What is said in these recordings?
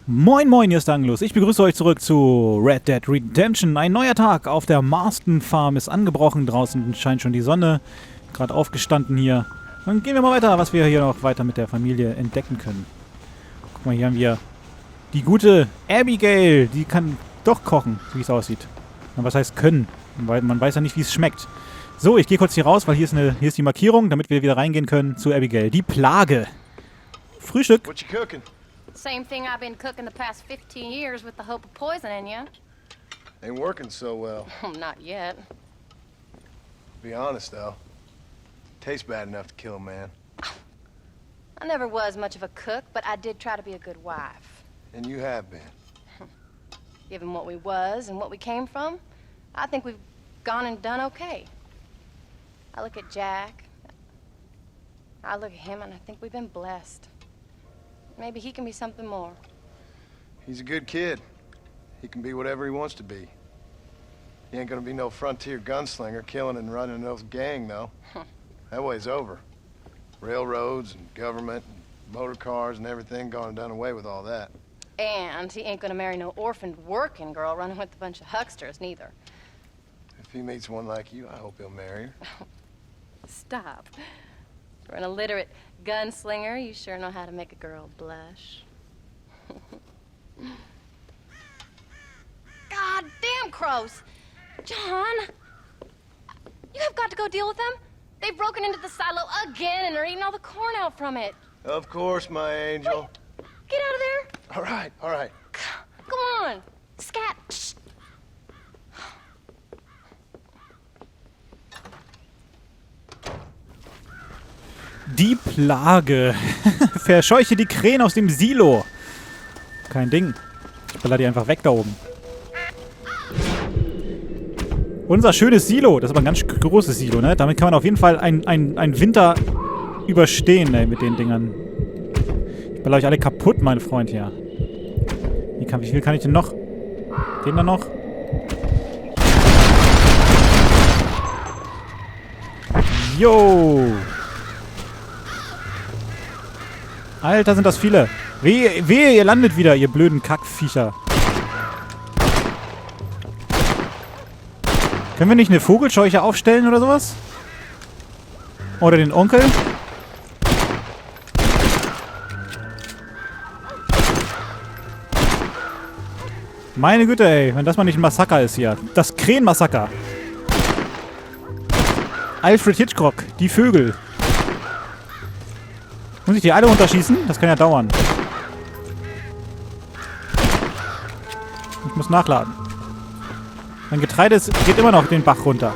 Moin moin, hier ist der Angelus. Ich begrüße euch zurück zu Red Dead Redemption. Ein neuer Tag auf der Marston Farm ist angebrochen. Draußen scheint schon die Sonne. Gerade aufgestanden hier. Dann gehen wir mal weiter, was wir hier noch weiter mit der Familie entdecken können. Guck mal, hier haben wir die gute Abigail. Die kann doch kochen, wie es aussieht. Und was heißt können? Weil man weiß ja nicht, wie es schmeckt. So, ich gehe kurz hier raus, weil hier ist die Markierung, damit wir wieder reingehen können zu Abigail. Die Plage. Frühstück. What you cooking? Same thing I've been cooking the past 15 years with the hope of poisoning you. Ain't working so well. Not yet. Be honest though, tastes bad enough to kill a man. I never was much of a cook, but I did try to be a good wife. And you have been. Given what we was and what we came from, I think we've gone and done okay. I look at Jack, I look at him, and I think we've been blessed. Maybe he can be something more. He's a good kid. He can be whatever he wants to be. He ain't gonna be no frontier gunslinger killing and running no gang, though. That way's over. Railroads and government and motor cars and everything gone and done away with all that. And he ain't gonna marry no orphaned working girl running with a bunch of hucksters, neither. If he meets one like you, I hope he'll marry her. Stop. For an illiterate gunslinger, you sure know how to make a girl blush. God damn crows! John! You have got to go deal with them. They've broken into the silo again and are eating all the corn out from it. Of course, my angel. Wait, get out of there! All right, all right. Come on! Scat! Shh. Die Plage. Verscheuche die Krähen aus dem Silo. Kein Ding. Ich baller die einfach weg da oben. Unser schönes Silo. Das ist aber ein ganz großes Silo, ne? Damit kann man auf jeden Fall einen Winter überstehen, ey, mit den Dingern. Ich baller euch alle kaputt, mein Freund hier. Wie viel kann ich denn noch? Den da noch? Yo! Alter, sind das viele. Wehe, ihr landet wieder, ihr blöden Kackviecher. Können wir nicht eine Vogelscheuche aufstellen oder sowas? Oder den Onkel? Meine Güte, ey. Wenn das mal nicht ein Massaker ist hier. Das Krähenmassaker. Alfred Hitchcock. Die Vögel. Muss ich die alle unterschießen? Das kann ja dauern. Ich muss nachladen. Mein Getreide geht immer noch den Bach runter.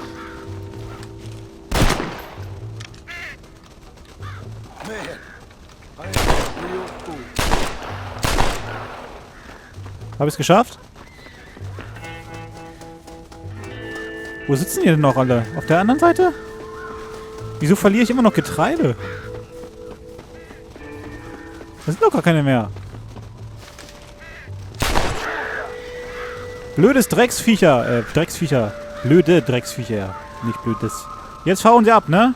Habe ich es geschafft? Wo sitzen die denn noch alle? Auf der anderen Seite? Wieso verliere ich immer noch Getreide? Da sind doch gar keine mehr. Blödes Drecksviecher. Drecksviecher. Blöde Drecksviecher. Nicht blödes. Jetzt fahren sie ab, ne?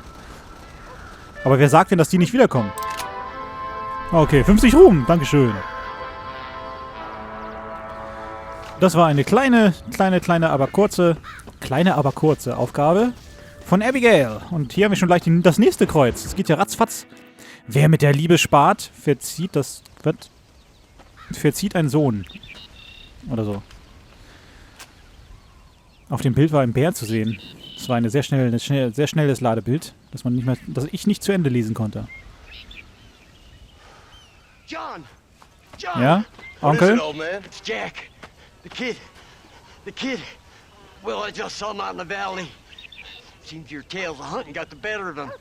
Aber wer sagt denn, dass die nicht wiederkommen? Okay, 50 Ruhm. Dankeschön. Das war eine kleine, aber kurze Aufgabe von Abigail. Und hier haben wir schon gleich das nächste Kreuz. Es geht ja ratzfatz. Wer mit der Liebe spart, verzieht einen Sohn. Oder so. Auf dem Bild war ein Bär zu sehen. Das war sehr schnelles Ladebild, das ich nicht zu Ende lesen konnte. John! Ja? Onkel? It's Jack. The kid. Well, I just saw him out in the valley. Seems your tales of hunting got the better of him.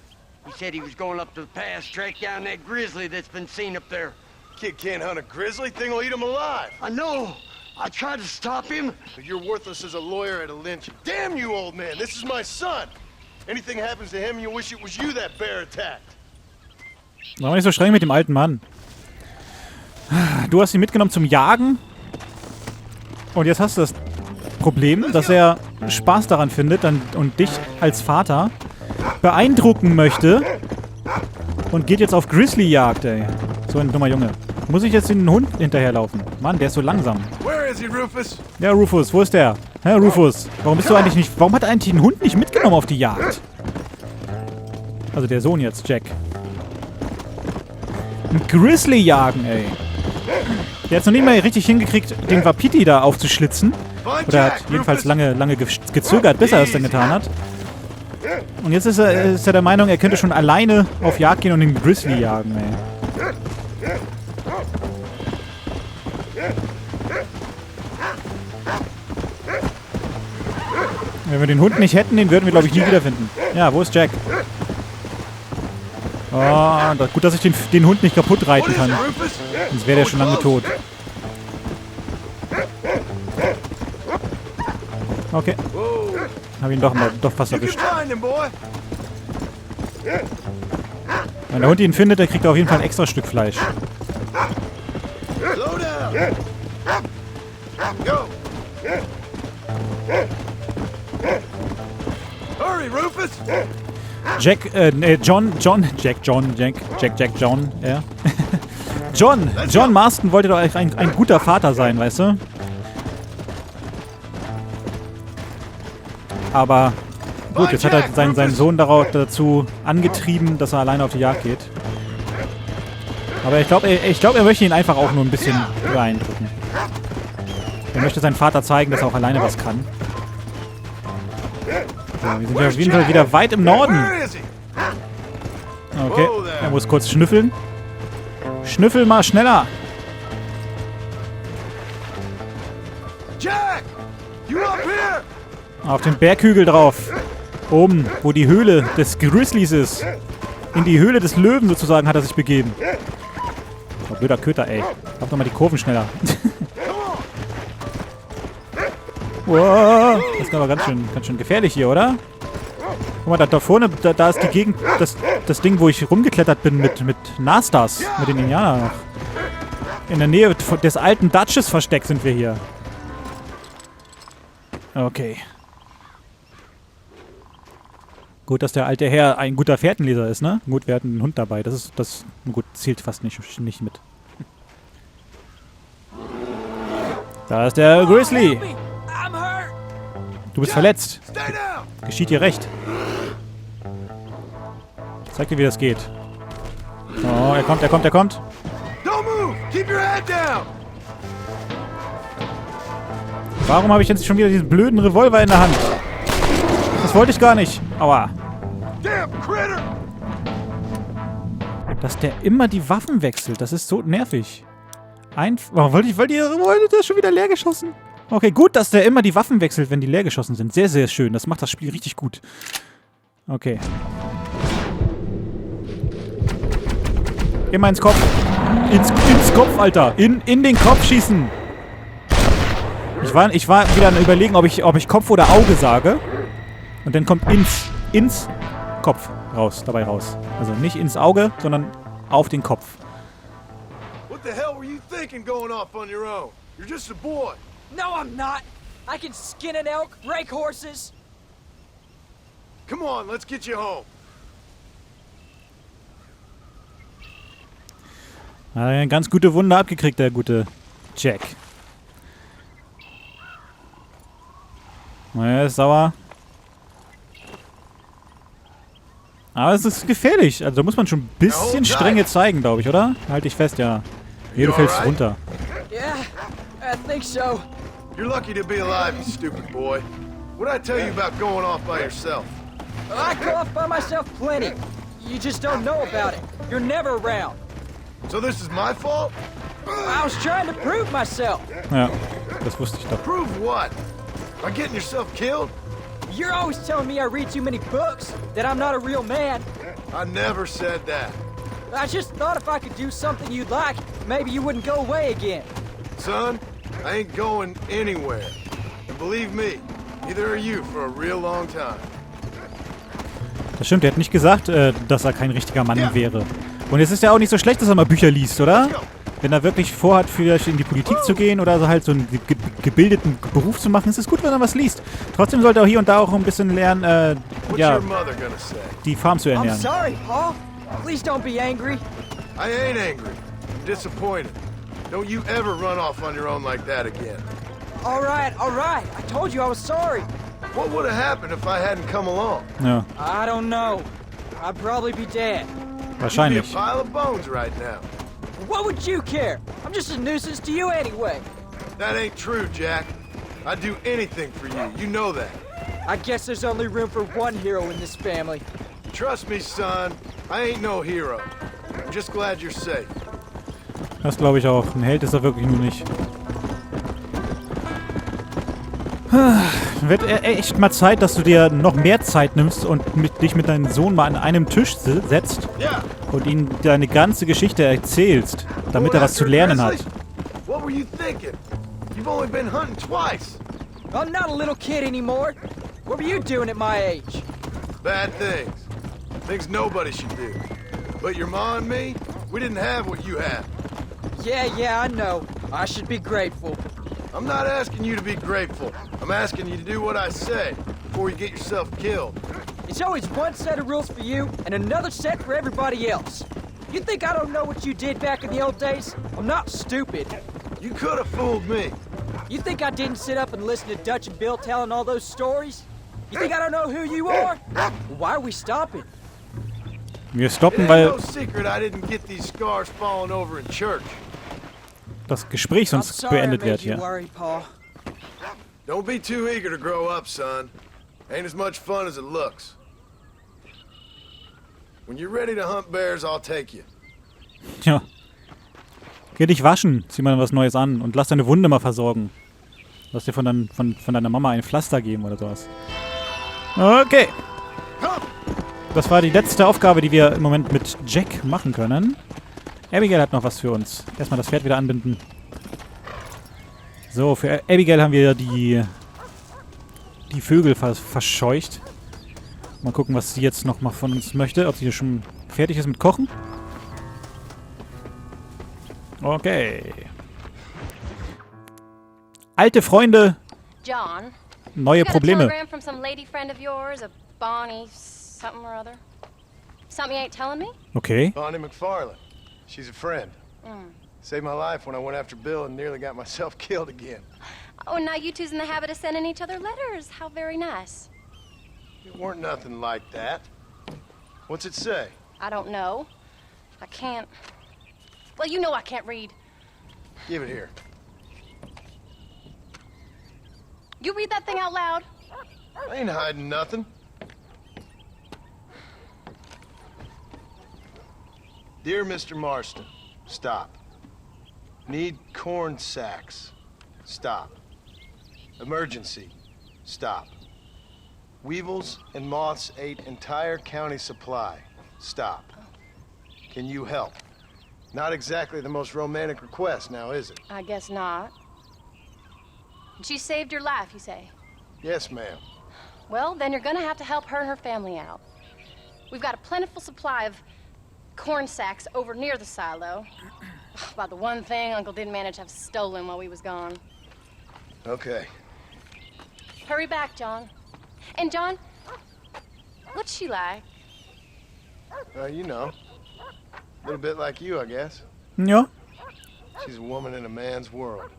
He said he was going up to the pass, track down that grizzly that's been seen up there. Kid can't hunt a grizzly. Thing will eat him alive. I know. I tried to stop him. But you're worthless as a lawyer at a lynch. Damn you, old man. This is my son. Anything happens to him, you'll wish it was you that bear attacked. Warum nicht so streng mit dem alten Mann? Du hast ihn mitgenommen zum Jagen. Und jetzt hast du das Problem, dass er Spaß daran findet und dich als Vater beeindrucken möchte und geht jetzt auf Grizzly-Jagd, ey. So ein dummer Junge. Muss ich jetzt den Hund hinterherlaufen? Mann, der ist so langsam. Where is he, Rufus? Ja, Rufus, wo ist der? Hä, Rufus, warum bist du eigentlich nicht... Warum hat er eigentlich den Hund nicht mitgenommen auf die Jagd? Also der Sohn jetzt, Jack. Ein Grizzly jagen, ey. Der hat noch nicht mal richtig hingekriegt, den Wapiti da aufzuschlitzen. Oder er hat jedenfalls lange gezögert, bis er es dann getan hat. Und jetzt ist er der Meinung, er könnte schon alleine auf Jagd gehen und den Grizzly jagen, ey. Wenn wir den Hund nicht hätten, den würden wir, glaube ich, nie wiederfinden. Ja, wo ist Jack? Oh, gut, dass ich den Hund nicht kaputt reiten kann. Sonst wäre der schon lange tot. Okay. Hab ihn doch fast erwischt. Wenn der Hund ihn findet, dann kriegt er auf jeden Fall ein extra Stück Fleisch. Jack, John, ja. John Marston wollte doch ein guter Vater sein, weißt du? Aber gut, jetzt hat er seinen Sohn dazu angetrieben, dass er alleine auf die Jagd geht. Aber ich glaube, er möchte ihn einfach auch nur ein bisschen beeindrucken. Er möchte seinem Vater zeigen, dass er auch alleine was kann. So, wir sind ja auf jeden Fall wieder weit im Norden. Okay, er muss kurz schnüffeln. Schnüffel mal schneller. Jack, you up here? Auf den Berghügel drauf. Oben, wo die Höhle des Grizzlies ist. In die Höhle des Löwen sozusagen hat er sich begeben. Oh, blöder Köter, ey. Mach doch mal die Kurven schneller. Wow, das ist aber ganz schön gefährlich hier, oder? Guck mal, da vorne, da ist die Gegend, das Ding, wo ich rumgeklettert bin mit Rockstars, mit den Indianern noch. In der Nähe des alten Dutches versteckt sind wir hier. Okay. Gut, dass der alte Herr ein guter Fährtenleser ist, ne? Gut, wir hatten einen Hund dabei. Das gut, zählt fast nicht mit. Da ist der Grizzly. Du bist verletzt. Geschieht dir recht. Zeig dir, wie das geht. Oh, er kommt. Warum habe ich jetzt schon wieder diesen blöden Revolver in der Hand? Das wollte ich gar nicht. Aua. Dass der immer die Waffen wechselt, das ist so nervig. Wollte das schon wieder leer geschossen? Okay, gut, dass der immer die Waffen wechselt, wenn die leer geschossen sind. Sehr, sehr schön. Das macht das Spiel richtig gut. Okay. Immer ins Kopf. Ins Kopf, Alter. In den Kopf schießen. Ich war wieder am Überlegen, ob ich Kopf oder Auge sage. Und dann kommt ins Kopf dabei raus. Also nicht ins Auge, sondern auf den Kopf. What the hell were you thinking going off on your own? You're just a boy. No, I'm not. I can skin an elk, break horses. Come on, let's get you home. Eine ganz gute Wunde abgekriegt, der gute Jack. Er ist sauer. Aber es ist gefährlich. Also da muss man schon ein bisschen Strenge zeigen, glaube ich, oder? Halt dich fest, ja. Nee, du fällst runter. Yeah, I think so. You're lucky to be alive, you stupid boy. What did I tell you about going off by yourself? I go off by myself plenty. You just don't know about it. You're never around. So this is my fault? I was trying to prove myself. Ja, das wusste ich doch. Prove what? By getting yourself killed? You're always telling me I read too many books, that I'm not a real man. I never said that. I just thought if I could do something you'd like, maybe you wouldn't go away again. Son, I ain't going anywhere. And believe me, neither are you for a real long time. Das stimmt, er hat nicht gesagt, dass er kein richtiger Mann wäre. Und es ist ja auch nicht so schlecht, dass er mal Bücher liest, oder? Wenn er wirklich vorhat, vielleicht in die Politik zu gehen oder so halt so einen gebildeten Beruf zu machen, ist es gut, wenn er was liest. Trotzdem sollte er hier und da auch ein bisschen lernen, ja, die Farm zu I'm ernähren. sorry, Paul. Please don't be angry. I ain't angry. I'm disappointed. Don't you ever run off on your own like that again. All right. I told you I was sorry. What would have happened if I hadn't come along? Ja, I don't know. I'd probably be dead. You'd be a wahrscheinlich. pile of bones right now. What would you care? I'm just a nuisance to you anyway. That ain't true, Jack. I'd do anything for you. You know that. I guess there's only room for one hero in this family. Trust me, son. I ain't no hero. I'm just glad you're safe. Das glaube ich auch. Ein Held ist er wirklich nur nicht. Wird echt mal Zeit, dass du dir noch mehr Zeit nimmst und dich mit deinem Sohn mal an einem Tisch setzt Yeah. und ihm deine ganze Geschichte erzählst, damit er was zu lernen hat. What were you thinking? You've only been hunting twice. I'm not a little kid anymore. What were you doing at my age? Bad things. Things nobody should do. But your ma and me, we didn't have what you had. Yeah, I know. I should be grateful. I'm not asking you to be grateful. I'm asking you to do what I say before you get yourself killed. It's always one set of rules for you and another set for everybody else. You think I don't know what you did back in the old days? I'm not stupid. You could have fooled me. You think I didn't sit up and listen to Dutch and Bill telling all those stories? You think I don't know who you are? Well, why are we stopping? Wir It stoppen, ain't weil no secret I didn't get these scars falling over in church. das Gespräch I'm sonst sorry I beendet made wird you hier. worry, Paul. Don't be too eager to grow up, son. Ain't as much fun as it looks. When you're ready to hunt bears, I'll take you. Tja. Geh dich waschen, zieh mal was Neues an und lass deine Wunde mal versorgen. Lass dir von deiner Mama ein Pflaster geben oder sowas. Okay. Das war die letzte Aufgabe, die wir im Moment mit Jack machen können. Abigail hat noch was für uns. Erstmal das Pferd wieder anbinden. So, für Abigail haben wir die Vögel verscheucht. Mal gucken, was sie jetzt noch mal von uns möchte. Ob sie hier schon fertig ist mit Kochen. Okay. Alte Freunde, John, neue you got a Probleme. telegram from some lady friend of yours, a Bonnie something or other? Something you ain't telling me? Okay. Bonnie McFarlane. She's a friend. Saved my life when I went after Bill and nearly got myself killed again. Oh, and now you two's in the habit of sending each other letters. How very nice. It weren't nothing like that. What's it say? I don't know. I can't... Well, you know I can't read. Give it here. You read that thing out loud? I ain't hiding nothing. Dear Mr. Marston, stop. Need corn sacks. Stop. Emergency. Stop. Weevils and moths ate entire county supply. Stop. Can you help? Not exactly the most romantic request now, is it? I guess not. She saved your life, you say? Yes, ma'am. Well, then you're gonna have to help her and her family out. We've got a plentiful supply of corn sacks over near the silo. About the one thing Uncle didn't manage to have stolen while we was gone. Okay. Hurry back, John. And John, what's she like? You know. A little bit like you, I guess. Ja. She's a woman in a man's world.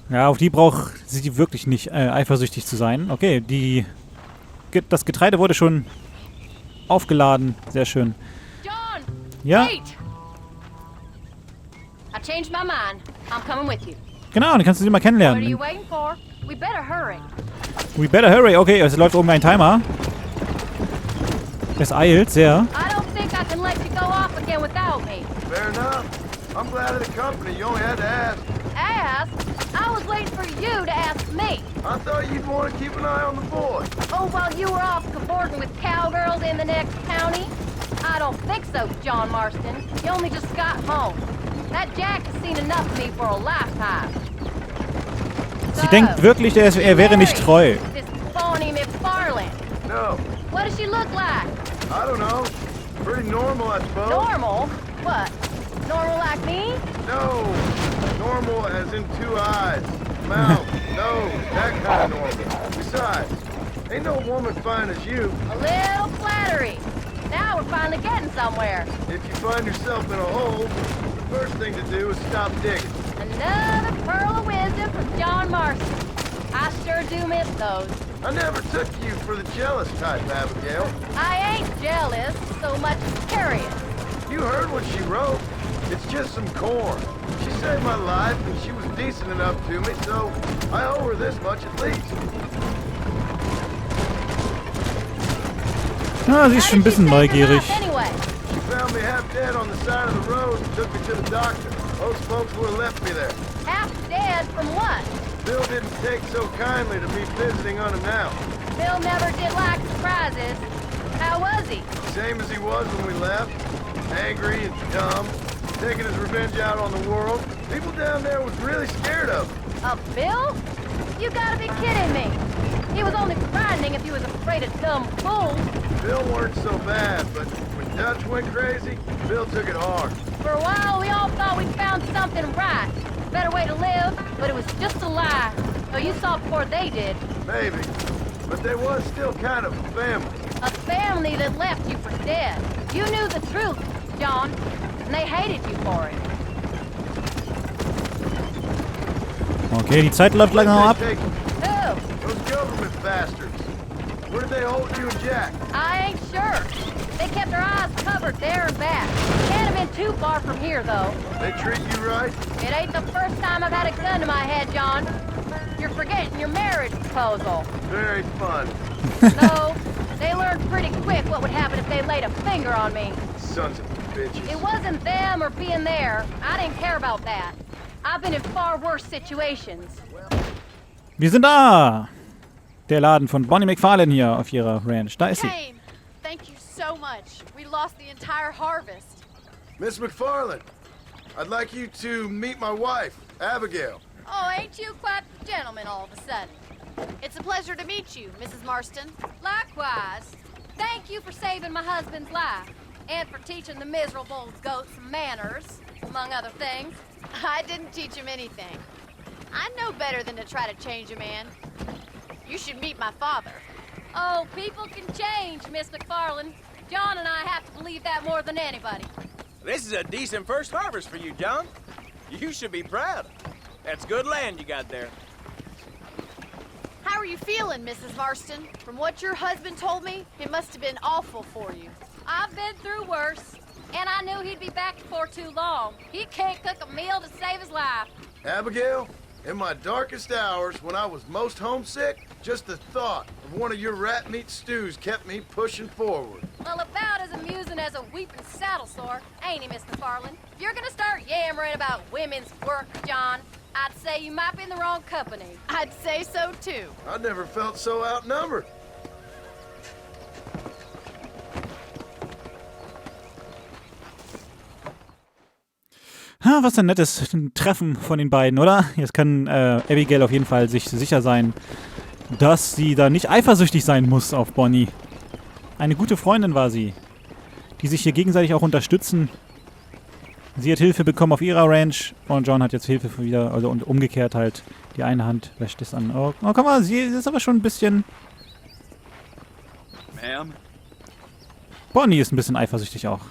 Ja, auf die braucht sie wirklich nicht eifersüchtig zu sein. Okay, das Getreide wurde schon aufgeladen. Sehr schön. John! Ja, Wait! I changed my mind. I'm coming with you. genau, dann kannst du sie mal What are you kennenlernen. waiting for? We better hurry. We better hurry. Okay, es läuft oben ein Timer. Es eilt sehr. I don't think I can let you go off again without me. Fair enough. I'm glad of the company. You only had to ask. Ask? I was waiting for you to ask me. I thought you'd want to keep an eye on the boy. Oh, while you were off cavorting with cowgirls in the next county? I don't think so, John Marston. You only just got home. That Jack has seen enough of me for a lifetime. Sie denkt wirklich, er wäre nicht treu. This Bonnie McFarlane. No, What does she look like? I don't know. Pretty normal, I suppose. Normal? What? Normal like me? No, normal as in 2 eyes, mouth, nose, that kind of normal. Besides, Ain't no woman fine as you. A little flattery. Now we're finally getting somewhere. If you find yourself in a hole, the first thing to do is stop digging. Another pearl of wisdom from John Marston. I sure do miss those. I never took you for the jealous type, Abigail. I ain't jealous so much as curious. You heard what she wrote. It's just some corn. She saved my life, and she was decent enough to me, so I owe her this much at least. Na, sie ist schon ein bisschen neugierig. Anyway, She found me half dead on the side of the road and took me to the doctor. Those folks would have left me there. half dead from what? Bill didn't take so kindly to me visiting unannounced. Bill never did like surprises. How was he? Same as he was when we left. Angry and dumb. Taking his revenge out on the world. People down there was really scared of him. A Bill? You gotta be kidding me. He was only frightening if he was afraid of dumb fools. Bill weren't so bad, but when Dutch went crazy, Bill took it hard. For a while, we all thought we'd found something right. A better way to live, but it was just a lie. So you saw before they did. Maybe. But they was still kind of a family. A family that left you for dead. You knew the truth, John, and they hated you for it. Okay, die Zeit läuft langsam ab. They take Who? those government bastards. Where did they hold you and Jack? I ain't sure. They kept their eyes covered there and back. Can't have been too far from here, though. They treat you right? It ain't the first time I've had a gun to my head, John. You're forgetting your marriage proposal. Very fun. No, they learned pretty quick what would happen if they laid a finger on me. Sons of bitches. It wasn't them or being there. I didn't care about that. I've been in far worse situations. Wir sind da! Der Laden von Bonnie McFarlane hier auf ihrer Ranch. Da ist sie. Kane, thank you so much. We lost the entire harvest. Miss McFarlane, I'd like you to meet my wife, Abigail. Oh, ain't you quite the gentleman all of a sudden? It's a pleasure to meet you, Mrs. Marston. Likewise, thank you for saving my husband's life and for teaching the miserable goat some manners, among other things. I didn't teach him anything. I know better than to try to change a man. You should meet my father. Oh, people can change, Miss McFarlane. John and I have to believe that more than anybody. This is a decent first harvest for you, John. You should be proud. That's good land you got there. How are you feeling, Mrs. Marston? From what your husband told me, it must have been awful for you. I've been through worse, and I knew he'd be back before too long. He can't cook a meal to save his life. Abigail, in my darkest hours, when I was most homesick, just the thought of one of your rat meat stews kept me pushing forward. Well, about as amusing as a weeping saddle sore, ain't he, Miss McFarlane? If you're gonna start yammering about women's work, John, I'd say you might be in the wrong company. I'd say so, too. I never felt so outnumbered. Ha, was ein nettes Treffen von den beiden, oder? Jetzt kann Abigail auf jeden Fall sich sicher sein, dass sie da nicht eifersüchtig sein muss auf Bonnie. Eine gute Freundin war sie, die sich hier gegenseitig auch unterstützen. Sie hat Hilfe bekommen auf ihrer Ranch und John hat jetzt Hilfe für wieder, also und umgekehrt halt. Die eine Hand wäscht es an. Oh, guck mal, sie ist aber schon ein bisschen... Ma'am? Bonnie ist ein bisschen eifersüchtig auch.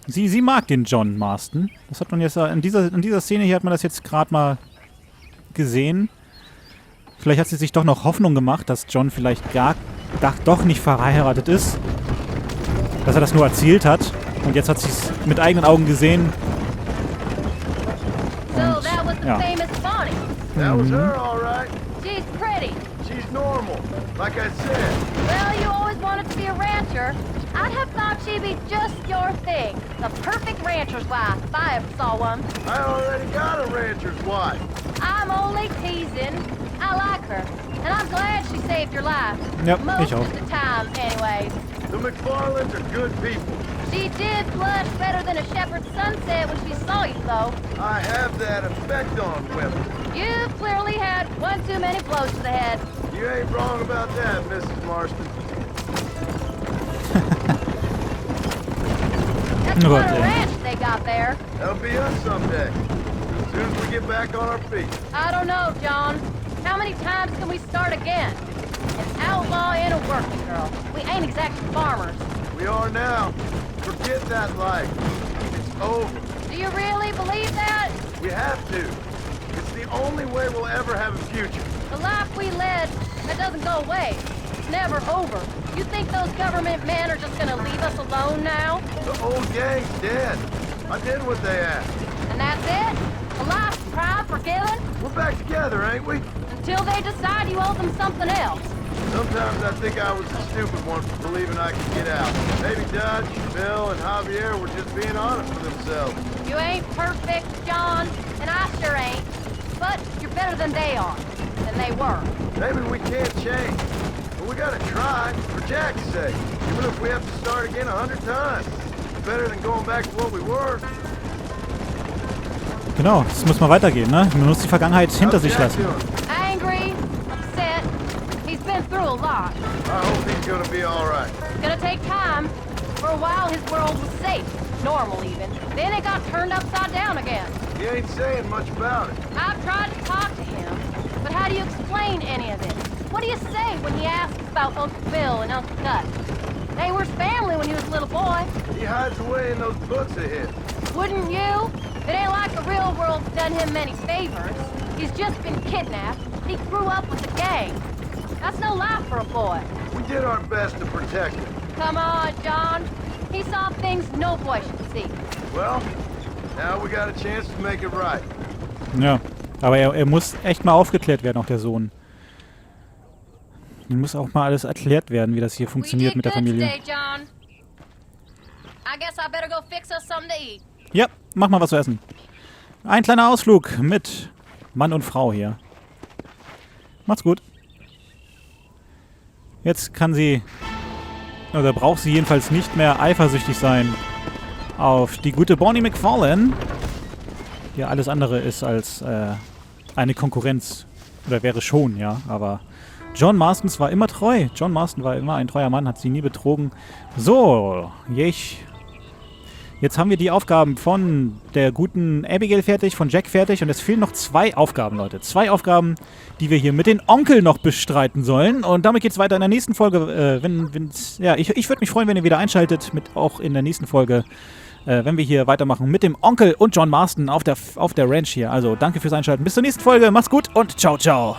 Sie mag den John Marston. Das hat man jetzt in dieser Szene hier hat man das jetzt gerade mal gesehen. Vielleicht hat sie sich doch noch Hoffnung gemacht, dass John vielleicht doch nicht verheiratet ist. Dass er das nur erzählt hat. Und jetzt hat sie es mit eigenen Augen gesehen. So that was the ja. famous Bonnie. That was her, all right. She's pretty. She's normal, like I said. Well, you always wanted to be a rancher. I'd have thought she'd be just your thing. The perfect rancher's wife, if I ever saw one. I already got a rancher's wife. I'm only teasing. I like her. And I'm glad she saved your life. Yep, Most ich auch. of the time, anyways. The McFarlanes are good people. She did blush better than a shepherd's sunset when she saw you, though. I have that effect on women. You've clearly had one too many blows to the head. You ain't wrong about that, Mrs. Marston. That's Oh, quite a damn. ranch they got there. That'll be us someday. As soon as we get back on our feet. I don't know, John. How many times can we start again? An outlaw and a working girl. We ain't exactly farmers. We are now. Forget that life. It's over. Do you really believe that? We have to. It's the only way we'll ever have a future. The life we led, that doesn't go away. It's never over. You think those government men are just gonna leave us alone now? The old gang's dead. I did what they asked. And that's it? A life tried, forgiven? We're back together, ain't we? Until they decide you owe them something else. Sometimes I think I was the stupid one for believing I could get out. Maybe Dutch, Bill, and Javier were just being honest with themselves. You ain't perfect, John, and I sure ain't. But you're better than they are. Than they were. Maybe we can't change. But we gotta try, for Jack's sake. Even if we have to start again 100 times. It's better than going back to what we were. Genau, es muss mal weitergehen, ne? Man muss die Vergangenheit hinter sich lassen. Angry, upset. He's been through a lot. I hope he's gonna be alright. It's gonna take time. For a while, his world was safe. Normal, even. Then it got turned upside down again. He ain't saying much about it. I've tried to talk to him, but how do you explain any of this? What do you say when he asks about Uncle Bill and Uncle Dutch? They were his family when he was a little boy. He hides away in those books of his. Wouldn't you? It ain't like the real world's done him many favors. He's just been kidnapped. He grew up with the gang. That's no life for a boy. We did our best to protect him. Come on, John. He saw things no boy should see. Well, now we got a chance to make it right. Ja, aber er muss echt mal aufgeklärt werden, auch der Sohn. Ihm muss auch mal alles erklärt werden, wie das hier funktioniert mit der Familie. Ja, mach mal was zu essen. Ein kleiner Ausflug mit Mann und Frau hier. Macht's gut. Jetzt kann sie, oder braucht sie jedenfalls nicht mehr eifersüchtig sein auf die gute Bonnie McFarlane. Ja, alles andere ist als eine Konkurrenz. Oder wäre schon, ja, aber John Marston war immer treu. John Marston war immer ein treuer Mann, hat sie nie betrogen. So, jetzt haben wir die Aufgaben von der guten Abigail fertig, von Jack fertig und es fehlen noch 2 Aufgaben, Leute. 2 Aufgaben, die wir hier mit den Onkel noch bestreiten sollen. Und damit geht es weiter in der nächsten Folge. Ich würde mich freuen, wenn ihr wieder einschaltet, auch in der nächsten Folge, wenn wir hier weitermachen mit dem Onkel und John Marston auf der Ranch hier. Also danke fürs Einschalten. Bis zur nächsten Folge. Macht's gut und ciao, ciao.